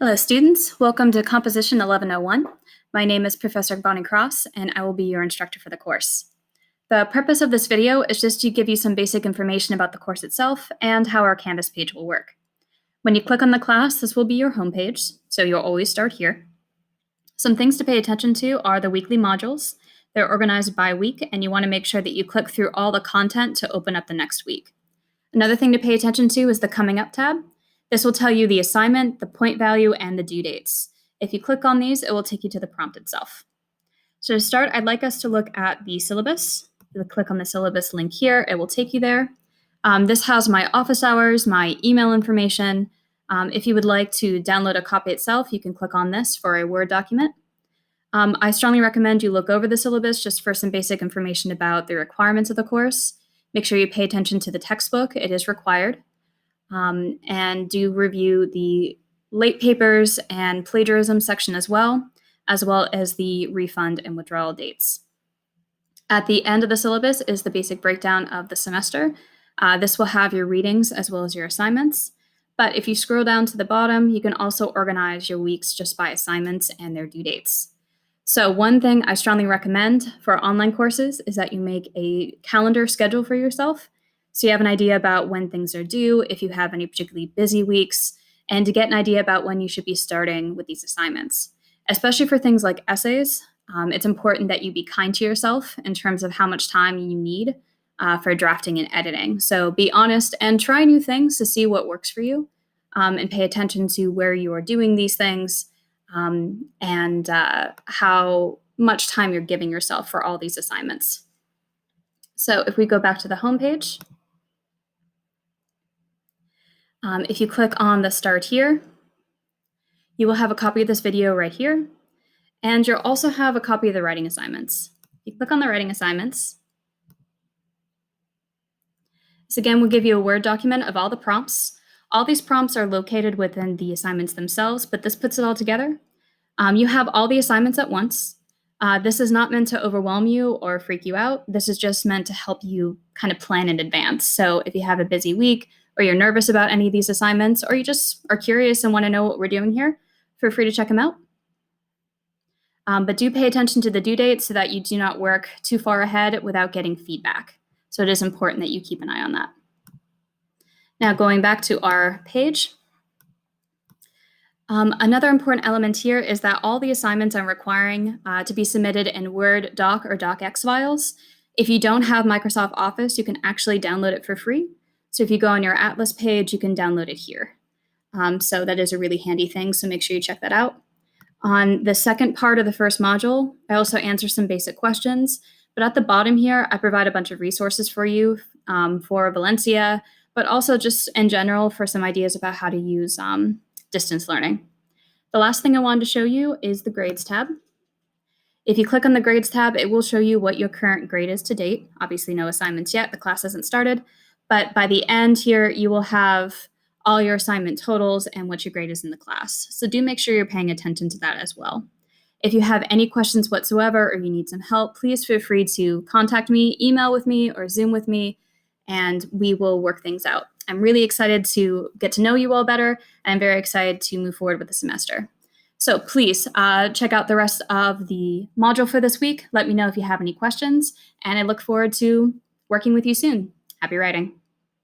Hello, students. Welcome to Composition 1101. My name is Professor Bonnie Cross, and I will be your instructor for the course. The purpose of this video is just to give you some basic information about the course itself and how our Canvas page will work. When you click on the class, this will be your home page, so you'll always start here. Some things to pay attention to are the weekly modules. They're organized by week, and you want to make sure that you click through all the content to open up the next week. Another thing to pay attention to is the Coming Up tab. This will tell you the assignment, the point value, and the due dates. If you click on these, it will take you to the prompt itself. So to start, I'd like us to look at the syllabus. You'll click on the syllabus link here. It will take you there. This has my office hours, my email information. If you would like to download a copy itself, you can click on this for a Word document. I strongly recommend you look over the syllabus just for some basic information about the requirements of the course. Make sure you pay attention to the textbook. It is required. And do review the late papers and plagiarism section as well as the refund and withdrawal dates. At the end of the syllabus is the basic breakdown of the semester. This will have your readings as well as your assignments. But if you scroll down to the bottom, you can also organize your weeks just by assignments and their due dates. So one thing I strongly recommend for online courses is that you make a calendar schedule for yourself, so you have an idea about when things are due, if you have any particularly busy weeks, and to get an idea about when you should be starting with these assignments. Especially for things like essays, it's important that you be kind to yourself in terms of how much time you need for drafting and editing. So be honest and try new things to see what works for you, and pay attention to where you are doing these things, and how much time you're giving yourself for all these assignments. So if we go back to the home page, if you click on the Start Here, you will have a copy of this video right here, and you'll also have a copy of the writing assignments. If you click on the writing assignments, this again will give you a Word document of all the prompts. All these prompts are located within the assignments themselves, but this puts it all together. You have all the assignments at once. This is not meant to overwhelm you or freak you out. This is just meant to help you kind of plan in advance. So if you have a busy week, or you're nervous about any of these assignments, or you just are curious and want to know what we're doing here, feel free to check them out. But do pay attention to the due date so that you do not work too far ahead without getting feedback. So it is important that you keep an eye on that. Now going back to our page, another important element here is that all the assignments I'm requiring to be submitted in Word doc or docx files. If you don't have Microsoft Office, you can actually download it for free. So if you go on your Atlas page, you can download it here. So that is a really handy thing, so make sure you check that out. On the second part of the first module, I also answer some basic questions, but at the bottom here, I provide a bunch of resources for you for Valencia, but also just in general for some ideas about how to use distance learning. The last thing I wanted to show you is the Grades tab. If you click on the Grades tab, it will show you what your current grade is to date. Obviously no assignments yet, the class hasn't started. But by the end here, you will have all your assignment totals and what your grade is in the class. So do make sure you're paying attention to that as well. If you have any questions whatsoever or you need some help, please feel free to contact me, email with me, or Zoom with me, and we will work things out. I'm really excited to get to know you all better, and I'm very excited to move forward with the semester. So please check out the rest of the module for this week. Let me know if you have any questions, and I look forward to working with you soon. Happy writing.